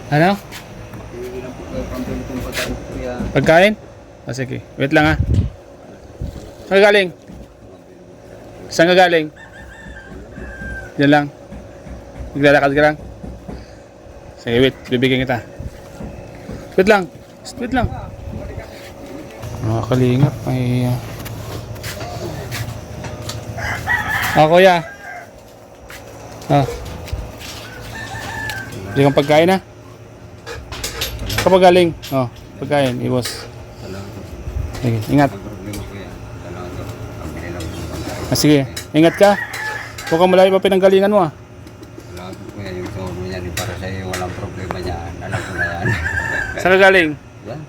Ano? Hindi lang po kayo pambili kong pagkain kuya. Pagkain? O sige, wait lang ha. Saan ka galing? Saan ka galing? Yan lang. Maglalakad ka lang. Sige, wait. Bibigyan kita. Wait lang. Wait lang. Mga kalingap. May... kuya. Hindi kang pagkain ha? Kapag galing. Pagkain. Iwas. Salamat po. Sige, ingat. Ang problema kuya. Salamat po. Pambili lang po ng pagkain. Sige, ingat ka. Huwag kang malayo pa pinanggalingan mo ha. Salamat po kuya. Yung tono niya rin para sa iyo. Walang problema niya. Alam ko na yan. Saan ka galing? Yan.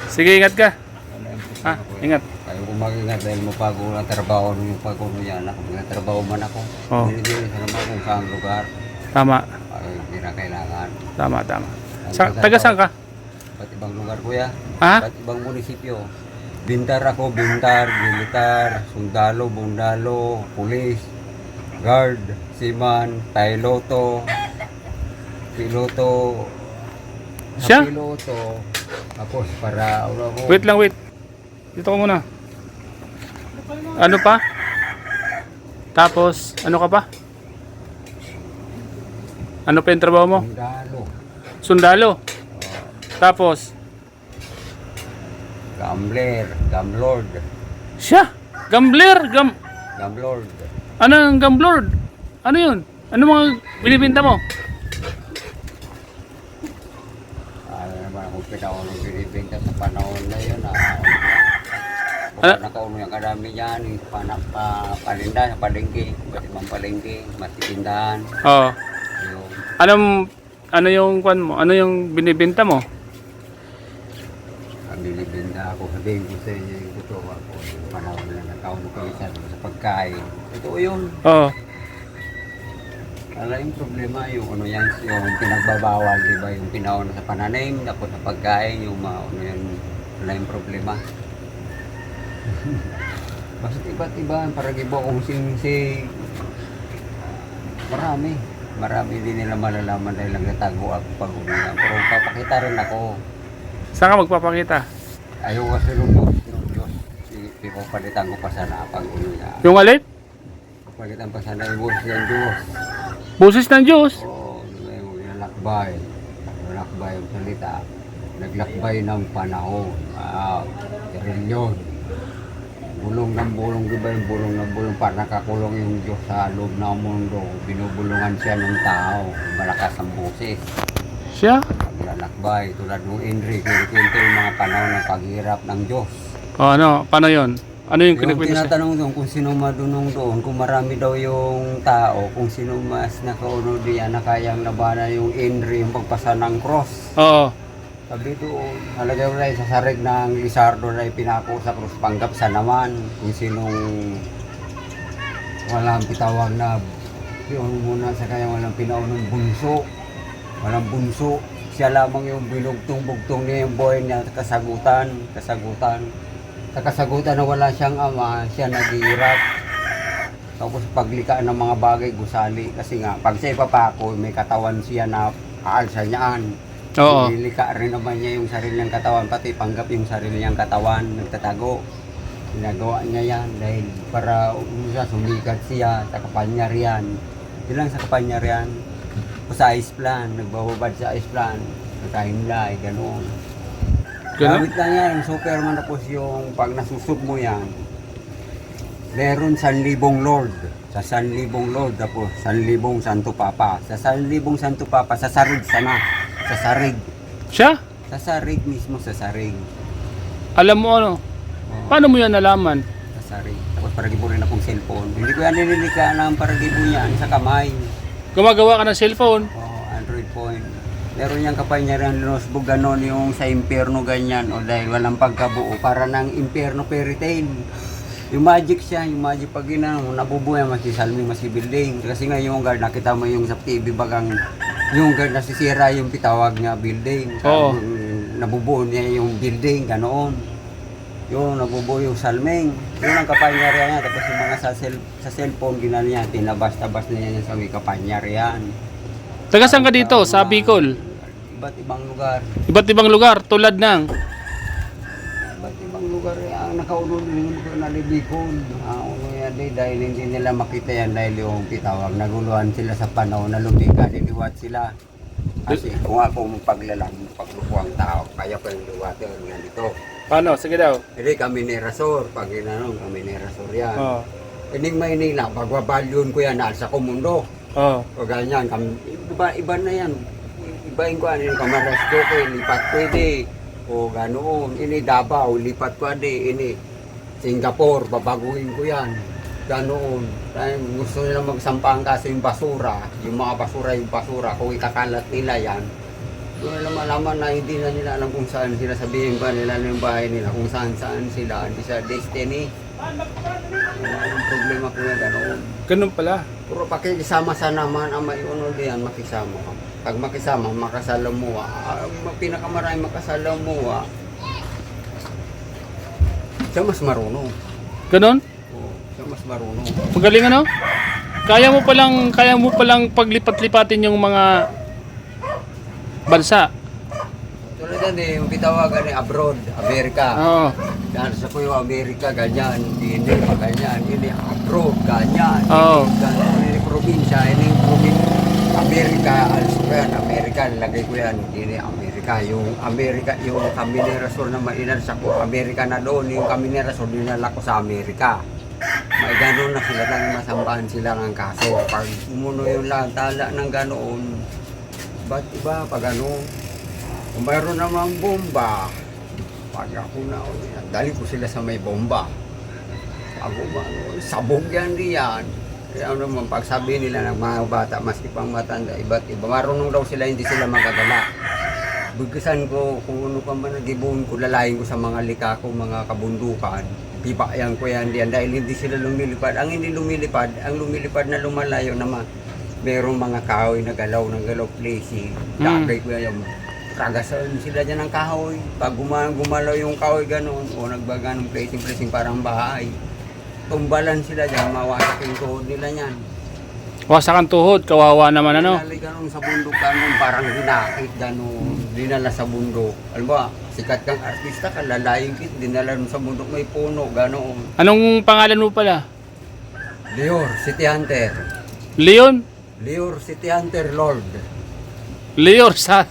Sige, ingat ka. Wala yung problema Ha? kuya. Ingat. Ayaw ko mag-ingat dahil mapago ng trabaho yung pagkuno yan. Nagtrabaho man ako. Oo. Hindi sa naman kung saan lugar. Tama. Ay, hindi na kailangan. Tama. Taga saan ka? Ba't ibang lugar kuya? Ha? Ba't ibang munisipyo? Bintar ako, Bintar, militar, sundalo, bundalo, pulis, guard, seaman, piloto, Siya? piloto, tapos para ulo ko. Wait lang, wait. Dito ka muna. Ano pa? Tapos, ano ka pa? Ano pa yung trabaho mo? Sundalo, Sundalo. Tapos, gambler, gamlord, siya. Gambler. gamlord. Ano yung gamblord? Ano yun? Ano mga binibinta mo? Ano naman akong pinakaunong binibenta sa panahon na yun. Ano? Nakauno yung kadami yan, palinda sa palengke, iba't ibang palengke, matitindahan. Oo. Yung Ano yung kwan mo? Ano yung binibinta mo? binibenta ako, sabihin ko sa inyo yung totoo ako. Yung panahon na nakauno ko isa sa pagkain. Totoo yun. Oo. Wala yung problema, yung ano yan, yung pinagbabawal, di ba? Yung pinauna sa pananim, tapos sa pagkain, yung ano yan, wala yung problema. Basta iba't iba, parang iba kung singsing. Marami din nila malalaman dahil nagtatago ako pag umiyak. Pero papakita rin ako. Saan ka magpapakita? Ayaw kasi ng Diyos. Pipapalitan ko pa sana pag umiyak. Yung alin? Pagpalitan pa sana yung buhay ng Diyos. Boses ng Diyos. Oo, yung nalakbay. Nalakbay yung salita. Naglakbay ng panahon. Trilyon. Bulong ng bulong, di ba yung bulong ng bulong? Para nakakulong yung Diyos sa loob ng mundo. Binubulungan siya ng tao. Malakas ang boses. Siya? Paglalakbay, tulad ng Enrique, kinukwento yung mga panahon ng paghirap ng Diyos. Ano? Paano yun? Ano yung Yung kinikwento siya? tinatanong doon kung sino madunong doon, kung marami daw yung tao, kung sino mas nakaunod diyan na kayang labanan yung Henry, yung pagpasa ng cross. Oo. Sabi doon, halagay mo na sa sarig ng Lizardo na ipinako sa cross, panggap sa naman kung sinong walang pitawag na yun muna sa kaya walang pinaunong bunso. Walang bunso. Siya lamang yung binugtong-bugtong niya yung buhay niya, kasagutan na wala siyang ama, siya naghihirap. Tapos paglikaan ng mga bagay, gusali. Kasi nga, pag siya ipapako, may katawan siya na aalsa niyaan. Oo. Nilika rin naman niya yung sarili niyang katawan, pati panggap yung sarili niyang katawan, nagtatago. Ginagawa niya yan dahil para sumikat siya sa kapangyarihan. Bilang sa kapangyarihan, sa ice plan, nagbababad sa ice plan, nakahinlay, gano'n. Ganun? Gamit lang yan, yung Superman, tapos yung pag nasusub mo yan, meron 1,000 Lord. Sa 1,000 Lord, tapos 1,000 Santo Papa. Sa 1,000 Santo Papa, sa sarig sana. Sa sarig. Siya? Sa sarig mismo, sa sarig. Alam mo ano? Oo, Paano mo yan nalaman? sa sarig. Tapos paragibo rin akong cellphone. Hindi ko yan nililika ng paragibo niyan sa kamay. Gumagawa ka ng cellphone? Android phone. Meron niyang kapangyarihan linosbog ganon yung sa impyerno ganyan o dahil walang pagkabuo para ng impyerno fairy tale. Yung magic siya, yung magic pag nabubuhay masisalming masibuilding. Kasi nga yung guard, nakita mo yung sa TV bagang yung guard nasisira yung pitawag nga building. Oo. Nabubuo niya yung building, ganoon. Yung nabubuo yung salming. Yun ang kapangyarihan niya. Tapos yung mga sa cellphone, ginano niya, tinabas-tabas niya sa may kapangyarihan. Taga saan ka dito? Sa Bicol? Iba't ibang lugar. Iba't ibang lugar, tulad ng... Iba't ibang lugar ang nakaunod din ko na Bicol. Uno yan dahil hindi nila makita yan dahil yung pitawag. Naguluhan sila sa panahon na lumika, niliwat sila. Kasi kung ako paglukuang tao, kaya pa yung liwat yun nga dito. Paano? Sige daw. Hindi kami ni Rasor, pag inanong kami ni Rasor yan. Oo. Ining Maynila, pagbabalyon ko yan, nasa ko mundo. Oo. O ganyan, iba na yan. Ibahin ko ano yung kamaras ko, lipat pwede. O ganoon, ini Davao, lipat ko ini Singapore, babaguhin ko yan. Ganoon. Dahil gusto nila magsampahan kasi yung basura, yung mga basura, kung ikakalat nila yan, doon nila malaman na hindi na nila alam kung saan sila, sabihin ba nila ng bahay nila, kung saan sila, hindi sa destiny. Ang problema ko yan, ganoon. Ganun pala. Puro pakikisama sa naman ang may unod yan, makisama ka. Pag makisama, makasalamuha. Pinakamarami makasalamuha. Siya mas marunong. Ganun? Oo, siya mas marunong. Magaling ano? Kaya mo palang paglipat-lipatin yung mga bansa. Tulad yan yung pitawagan abroad, Amerika. Oo. Dahil sa ko yung Amerika, ganyan. Hindi pa ganyan. Hindi abroad, ganyan. Oo. Ini probinsya, ini probinsya. Amerika, alis ko yan. Amerika, nilagay ko yan. Hindi Amerika. Yung Amerika, yung kami ni Rasol na mainan sa ko, Amerika na doon. Yung kami ni Rasol, dinala ko sa Amerika. May gano'n na sila lang masambahan sila ng kaso. Pag umuno yung tala ng ganoon, ba't iba pag ano? Kung mayroon namang bomba, pag ako na, dali ko sila sa may bomba. Ako sabog yan diyan. Kaya naman, pag sabi nila ng mga bata, maski pang matanda, iba't iba. Marunong daw sila, hindi sila magagala. Bugkasan ko, kung ano pa man nagibuhon ko, lalayin ko sa mga likako, mga kabundukan. Pipayan ko yan diyan dahil hindi sila lumilipad. Ang hindi lumilipad, ang lumilipad na lumalayo naman, merong mga kahoy na galaw, placing. Dagay ko yan, kagasan sila dyan ng kahoy. Pag gumalaw yung kahoy gano'n, o nagbaga ng placing parang bahay. Tumbalan sila dyan, mawasak yung tuhod nila yan. Wasak ang tuhod, kawawa naman ano. Dinali ganun sa bundok ganun, parang hinakit ganun, dinala sa bundok. Alam ba, sikat kang artista ka, lalaking kit, dinala sa bundok, may puno, ganoon. Anong pangalan mo pala? Leor, City Hunter. Leon? Leor, City Hunter Lord. Leor sa...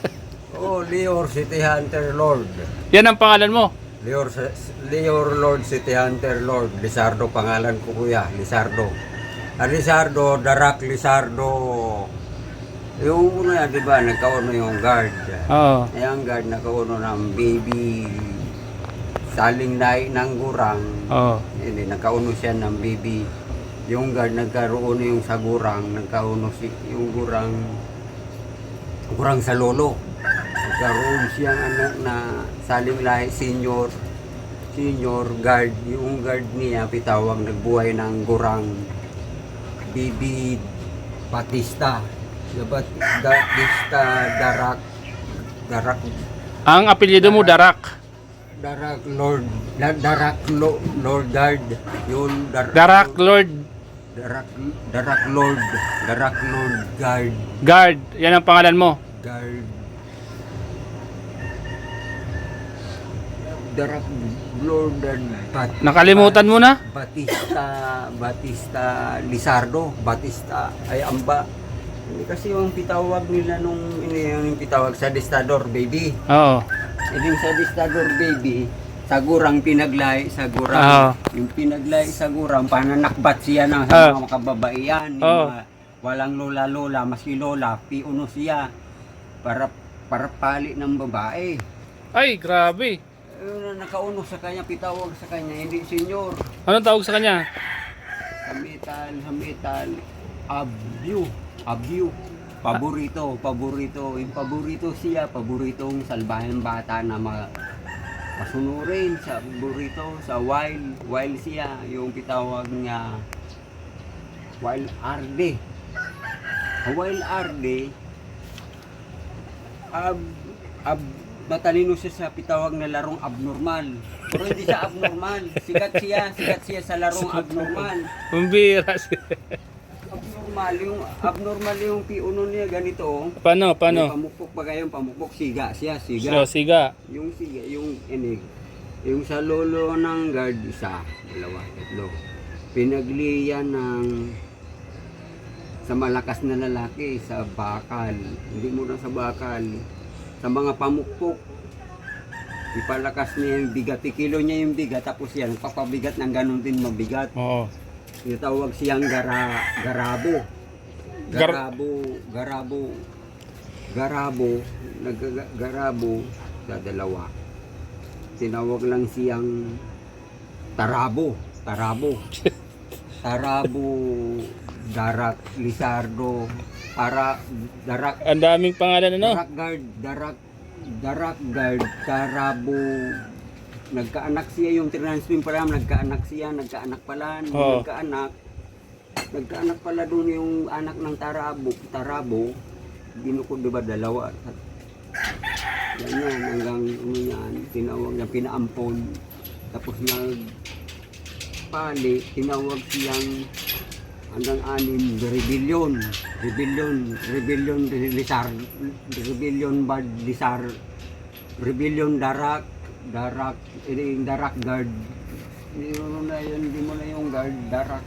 Oh, Leor, City Hunter Lord. Yan ang pangalan mo? Leor Lord, City Hunter Lord. Lizardo, pangalan ko kuya, Lizardo. Lizardo, Darak Lizardo. Yung una yan, di ba, nagkauno yung guard. Oo. Yung guard, nagkauno ng baby saling ng gurang. Oo. Hindi, nagkauno siya ng baby. Yung guard, nagkaroon yung sa gurang, nagkauno yung gurang sa lolo. Nagkaroon siyang anak na saling lahi, senior guard. Yung guard niya, pitawag, nagbuhay ng gurang Bibi Batista. Batista Darak. Ang apelyido mo, Darak. Lord Guard. Yun, Darak Lord Darak Lord Guard. Guard. Yan ang pangalan mo. Guard. Darak Lord Nakalimutan mo na? Batista Lizardo. Batista ay amba. Hindi kasi yung pitawag nila nung yung pitawag sa Distador baby. Oo. Yung sa Distador baby, sa gurang pinaglay, sa gurang. Yung pinaglay sa gurang, pananakbat siya ng sa mga kababaihan. Yung mga walang lola, maski lola, piuno siya para pali ng babae. Ay, grabe. Nakauno sa kanya, pitawag sa kanya, hindi senyor. Anong tawag sa kanya? Hamitan, abyu. Paborito. Yung paborito siya, paboritong salbahang bata na masunurin sa paborito, sa wild siya, yung pitawag niya, Wild Arde. Wild Arde, matalino siya sa pitawag na larong abnormal. Pero hindi siya abnormal. Sikat siya sa larong abnormal. Bumbira siya. Abnormal abnormal yung piuno niya ganito. Oh. Paano? May pamukpok ba kayong pamukpok? Siga siya, siga. So, siga. Yung siga, yung inig. Yung sa lolo ng guard, isa, dalawa, tatlo. Pinagliyan ng sa malakas na lalaki, sa bakal. Hindi mo na sa bakal. Sa mga pamukpok. Ipalakas niya yung bigat. Kilo niya yung bigat. Tapos yan, papabigat ng ganun din mabigat. Oo. Itawag siyang garabo. Garabo sa dalawa. Tinawag lang siyang Tarabo, Darak, Lizardo, Darak. Ang daming pangalan ano? Darak guard, Tarabo. Nagkaanak siya yung transfer pala, nagkaanak pala, Oo. Nagkaanak pala doon yung anak ng Tarabo, binukod diba dalawa. Ganyan, hanggang yan, tinawag niya, pinaampon. Tapos nagpali, tinawag siyang hanggang 6, Rebellion Darak guard. Hindi mo na yung guard, Darak.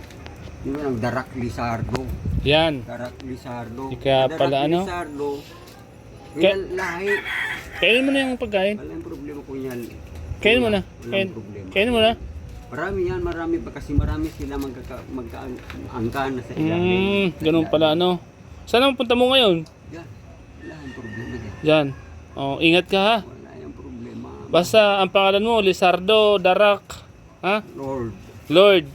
Hindi mo lang, Darak Lizardo. Yan. Darak Lizardo. Kaya Darak pala ano? Lizardo. Kaya- Lahi. Kainin mo na yung pagkain. Walang problema ko yan. Kainin mo na. Walang problema. Kainin mo na. Marami pa kasi marami sila magkaangka na sa ilalim. Ganun pala ano. Saan ang punta mo ngayon? Yan. Wala yung problema dyan. Yan. Oh, ingat ka ha. Wala yung problema. Basta ang pangalan mo, Lizardo Darak. Ha? Lord.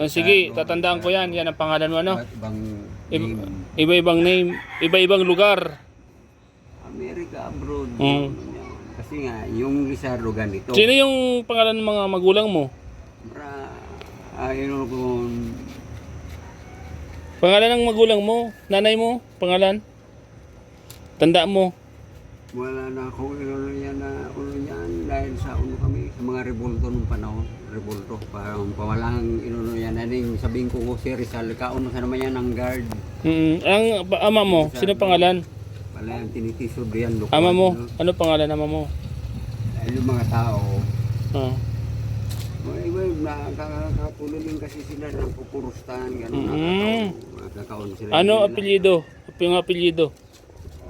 Oh, sige, tatandaan ko yan. Yan ang pangalan mo ano. Ba't ibang Iba- name? Iba-ibang name, iba-ibang lugar. America, abroad. Mm. Kasi nga, yung Lizardo ganito. Sino yung pangalan ng mga magulang mo? Ayun kung Pangalan ng magulang mo? Nanay mo? Pangalan? Tanda mo? wala na ako yan dahil sa kami sa mga revolto nung panahon. Revolto, parang pawalang yan. Sabihin ko si Rizal, kauno sa naman yan ng guard. Ang ama mo? Sino pangalan? Wala yung tinitisod yan. Lukuan, Ama mo? no? Ano pangalan ama mo? Dahil yung mga tao, Ah. nakakatuloy din kasi sila ng pupurustan, gano'n, nakakataon sila. Ano nila. apelyido? Yung apelyido?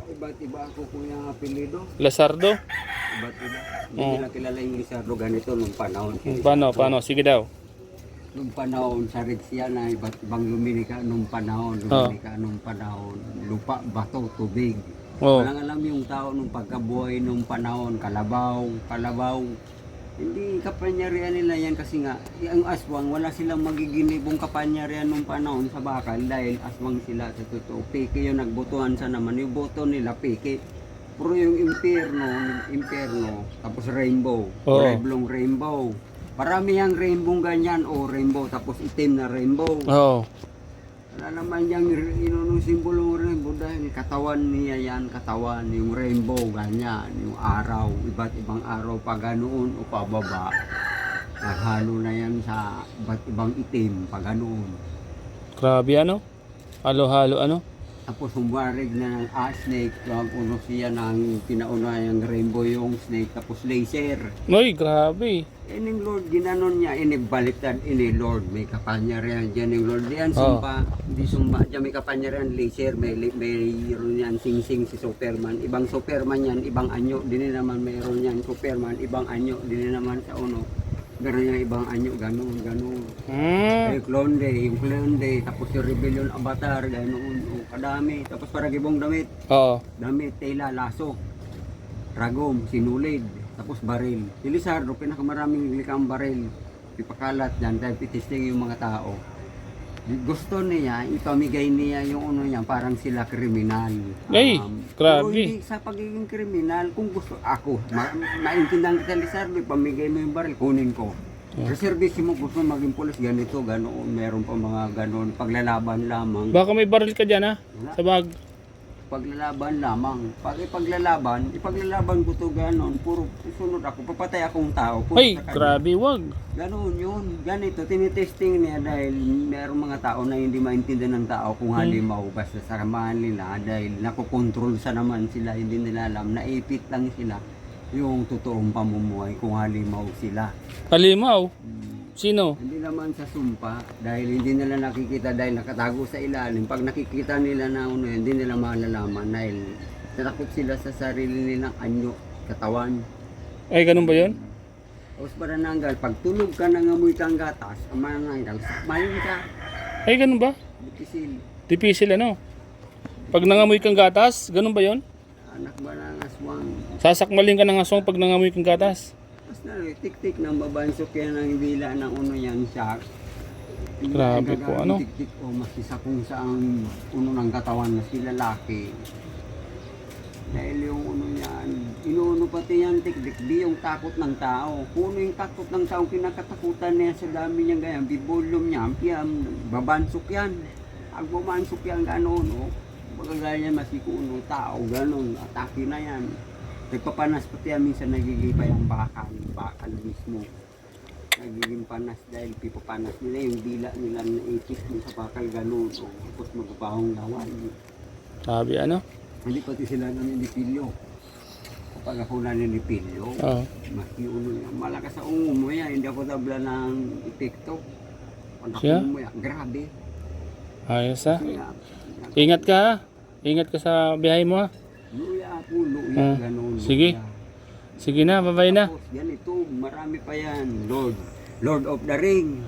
Iba't iba ako kung yung apelido. Lazardo? Iba't iba. Hindi nila kilala yung Lizardo ganito nung panahon. Paano? Sige daw. Nung panahon sa Rexia na iba't ibang luminika nung panahon. Lupa, bato, tubig. Oh. Walang alam yung tao nung pagkabuhay nung panahon, kalabaw. Hindi kapangyarihan nila yan kasi nga, ang aswang, wala silang magiginibong kapangyarihan nung panahon sa bakal dahil aswang sila sa totoo. Peke yung nagbotohan sa naman, yung boto nila peke. Pero yung imperno, tapos rainbow, Oo. rainbow. Marami yung rainbow ganyan, rainbow, tapos itim na rainbow. Oh. Wala naman yung simbolo ng rainbow dahil katawan niya yan, yung rainbow, ganyan, yung araw, iba't ibang araw pa ganoon o pababa. Naghalo na yan sa iba't ibang itim pa ganoon. Grabe ano? Halo-halo ano? Tapos humarig na ng snake, ang uno siya ng pinauna yung rainbow yung snake, tapos laser. Uy, grabe. Ining Lord, ginanon niya, baliktad, Lord, may kapangyarihan dyan yung Lord. Diyan sumpa, hindi sumpa, dyan may kapangyarihan, laser, mayroon yan, sing-sing si Superman. Ibang Superman yan, ibang anyo, din naman mayroon yan, Superman, ibang anyo, din naman sa uno. Meron yan ibang anyo, ganun. Yung Clone Day, tapos yung Rebellion Avatar, ganun, kadami. Tapos para gibong damit, Oo. tela, laso, ragom, sinulid. Tapos baril. Si Lizardo, pinakamaraming likang baril. Ipakalat dyan dahil pitisting yung mga tao. Gusto niya, ipamigay niya yung niya, parang sila kriminal. Ay, grabe. Pero hindi sa pagiging kriminal, kung gusto ako, naintindihan kita Lizardo, ipamigay mo yung baril, kunin ko. Sa service mo, gusto maging pulis, ganito, ganoon. Meron pa mga ganoon, paglalaban lamang. Baka may baril ka dyan ha? Wala. Sa bag. paglalaban lamang. Pag ipaglalaban ko to ganon, puro sunod ako, papatay akong tao. Puro Ay, sa kanya. grabe, wag. Ganon yun. Ganito, tinitesting niya dahil mayroong mga tao na hindi maintindihan ng tao kung halimaw basta sa samahan nila dahil nakokontrol sa naman sila, hindi nila alam, naipit lang sila yung totoong pamumuhay kung halimaw sila. Halimaw? Sino? Hindi naman sa sumpa dahil hindi nila nakikita dahil nakatago sa ilalim. Pag nakikita nila na ano, hindi nila malalaman dahil natakot sila sa sarili nilang anyo, katawan. Ay, ganun ba yun? Tapos para nanggal, pag tulog ka nangamoy kang gatas, amanang sakmayin ka, Ay, ganun ba? butisil, Dipisil ano? Pag nangamoy kang gatas, ganun ba yun? anak ba ng aswang. Sasakmalin ka ng aswang pag nangamoy kang gatas. Tapos na, tik-tik ng babansok yan ang dila ng uno yan, shark. Grabe po, ano? Tik-tik o masisa kung saan uno ng katawan na sila lalaki. Dahil yung uno yan, inuuno pati yan, tik-tik, di yung takot ng tao. Kung ano yung takot ng tao, kinakatakutan niya sa dami niya ganyan, bibolum niya, piyam, babansok yan. Ang bumansok yan, gano'n, o. Bagagaya niya masikuno, tao, gano'n, atake na yan. Nagpapanas pati yan, minsan nagigipay ang bakal mismo. Nagiging panas dahil pipapanas nila yung dila nila na itis dun sa bakal gano'n, o tapos magpapahong lawan. Sabi ano? Hindi pati sila nanilipilyo. Kapag ako nanilipilyo, Oo. mas yung uno yan, malakas sa umuya, hindi ako tabla ng epekto. Pag ako Siya? umuya, grabe. Ayos ha? Kaya, Ingat ka ha? Ingat ka sa biyahe mo ha? luya po, luya, gano'n. Sige. luya. Sige na, bye-bye na. Tapos ganito, marami pa yan. Lord of the Ring.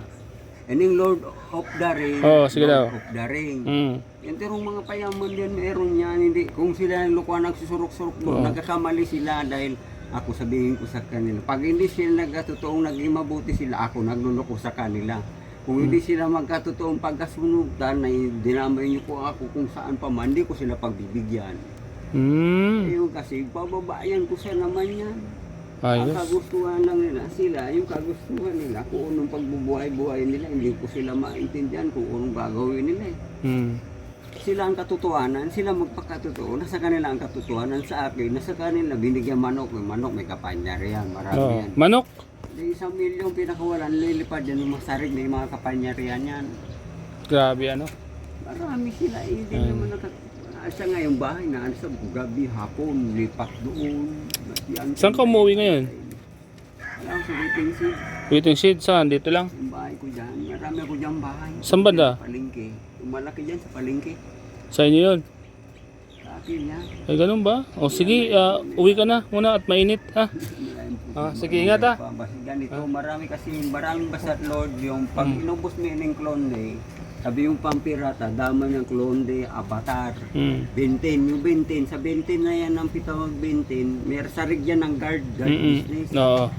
And yung Lord of the Ring. Oo, sige daw. Lord of the Ring. Mm. Yan terong mga payaman din meron yan. Hindi, kung sila yung lukuan nagsusurok-surok doon, Oo. nagkakamali sila dahil ako sabihin ko sa kanila. Pag hindi sila nagkatotoong naging mabuti sila, ako nagluloko sa kanila. Kung hindi sila magkatotoong pagkasunugan, ay dinamay niyo po ako kung saan pa man, hindi ko sila pagbibigyan. Mm. Yung kasi, bababayan ko sa naman yan. Ang Ayos. kagustuhan lang nila sila, yung kagustuhan nila, kung anong pagbubuhay-buhay nila, hindi ko sila maintindihan kung anong gagawin nila eh. Mm. Sila ang katotohanan, sila magpakatotoo, nasa kanila ang katotohanan sa akin, nasa kanila binigyan manok, may kapanyar yan, marami Oh. yan. Manok? Yung 1 milyong pinakawalan, lilipad yan yung masarig na yung mga kapanyarihan yan. Grabe ano? Marami sila, hindi naman Asa nga yung bahay na sa gabi, hapon, lipat doon. Yan, Saan ka umuwi ngayon? alam sa waiting seat. Waiting shed, saan? Dito lang? Yung bahay ko dyan, marami ako dyan bahay. Saan banda? Sa palengke. Yung malaki dyan sa palengke. Sa inyo yun? Sa akin yan. Ay, ganun ba? O sige, uwi ka na muna at mainit ha? Sige, ingat ha? Basta ganito, marami kasi, maraming basat Lord, yung pag inubos mo yung clone, sabi yung pampirata, dama ng clone, avatar. Mm. Benten, yung benten, sa benten na yan ang pitawag benten, may sarig yan ng guard business. Oo.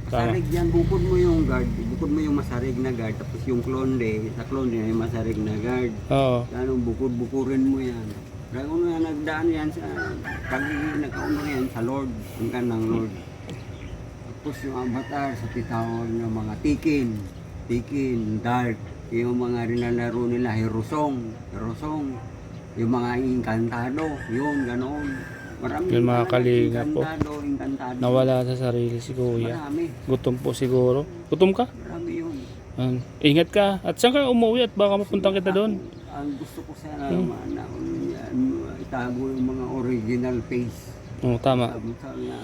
Tama. Masarig yan, bukod mo yung guard, bukod mo yung masarig na guard, tapos yung clone, sa clone ay masarig na guard. Oo. Ganun, bukod-bukurin mo yan. Kaya kung nagdaan yan sa pagiging nagkauno yan sa Lord, ang kanang Lord. Tapos yung avatar sa titawag ng mga tikin, dark, yung mga rinalaro nila, herosong, yung mga inkantado, yun, ganoon. Marami Yung mga talaga kalinga po. Inkantado. Nawala sa sarili si Kuya. Marami, Gutom po siguro. Gutom ka? marami yun. Ingat ka. At saan ka umuwi at baka mapunta kita doon? Ang gusto ko sana naman na itago yung mga original face. Oo, tama. Sabi nga,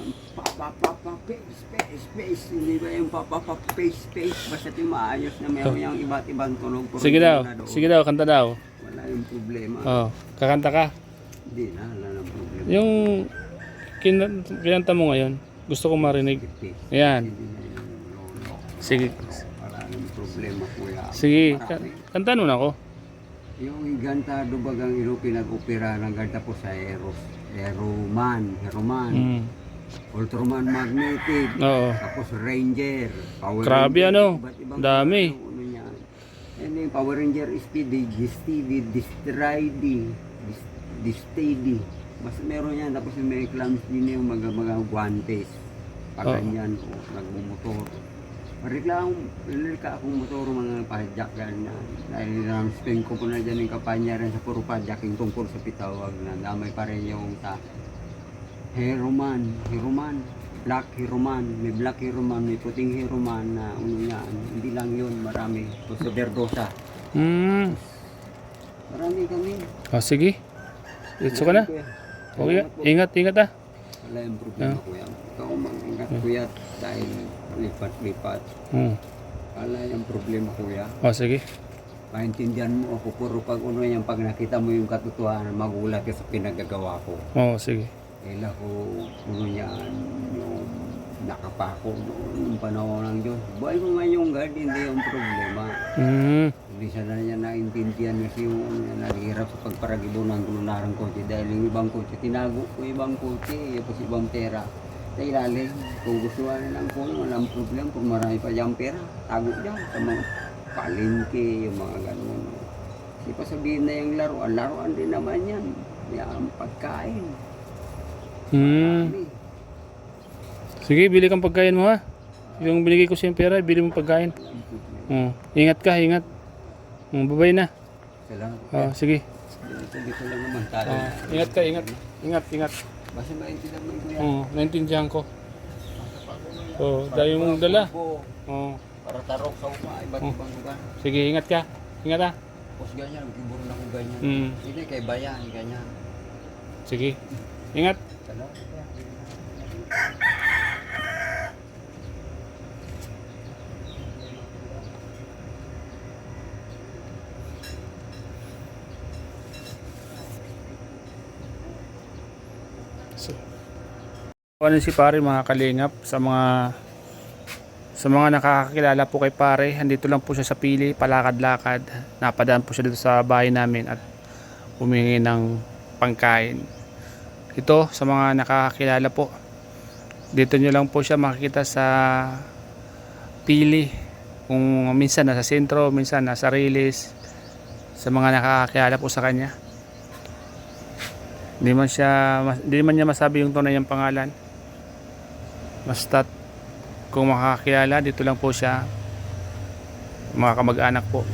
space, hindi ba yung space, basta yung maayos na meron yung iba't ibang tunog. Sige daw. Sige daw, kanta daw. Wala yung problema. Oo. Kakanta ka. Hindi na, wala ng problema. Yung kinanta mo ngayon, gusto kong marinig. Ayan. Hindi na yung lolo. Sige. Wala ng problema, kuya. Sige. Marami. Kanta nun ako. Yung higantado bagang ilo pinag-opera ng ganda po sa Heroman, Mm. Ultraman Magnetic, Oo. tapos Ranger, Power Grabe, Ranger, ano? iba't ibang Dami. ano niyan. And yung Power Ranger Speedy, Steady, Steady. Basta meron yan, tapos yung may clamps din yung mga guantes. Pag Oo. ganyan, o nagmumotor. Marikla akong motor mga pajak yan. Dahil spin ko po na dyan yung kapanya rin sa puro pajak yung tungkol sa pitawag na damay pa rin yung sa Heroman, Black Heroman, may Black Heroman, may puting Heroman na ano yan. Hindi lang yun, marami. So, sa Verdosa. Marami kami. Oh, sige. Let's ko na. Okay, ingat ah. Wala yung problema kuya. Ikaw mag-ingat kuya dahil lipat-lipat. Wala yung problema kuya. Oh, sige. Maintindihan mo ako puro pag ano yan, pag nakita mo yung katotohanan, magulat ka sa pinagagawa ko. Oh, sige. Kailan ko ano yan, yung nakapako noong panahon ng Diyos. Buhay mo nga yung God, hindi yung problema. Hindi siya na niya naintindihan kasi yung naghihirap sa pagparagibo ng kulunarang kotse dahil yung ibang kotse, tinago ko ibang kotse, tapos ibang pera. Sa ilalim, kung gusto na lang ko, walang problem, kung marami pa diyang pera, tago dyan sa mga palengke, yung mga ganun. Hindi pa sabihin na yung laruan, laruan din naman yan. Yan, pagkain. Sige, bili kang pagkain mo ha. Yung binigay ko sa yung pera, bili mo pagkain. Ingat ka, ingat. Babay na. Salamat. Sige. Dito lang naman tayo. Ingat ka, ingat. Ingat. Basta maintindihan mo kuya. Naintindihan ko. Dahil mong dala. Para tarok sa uma, iba't ibang lugar. Sige, ingat ka. Ingat ha. Tapos ganyan, magkiburo na kung ganyan. Hindi kay bayan, ganyan. Sige. Ingat. Salamat. Ano si pare mga kalingap sa mga nakakakilala po kay pare, andito lang po siya sa Pili, palakad-lakad. Napadaan po siya dito sa bahay namin at humingi ng pangkain. Ito sa mga nakakakilala po. Dito nyo lang po siya makikita sa Pili. Kung minsan nasa sentro, minsan nasa Riles. Sa mga nakakakilala po sa kanya. Hindi man niya masabi yung tunay niyang pangalan. Basta kung makakakilala, dito lang po siya, mga kamag-anak po.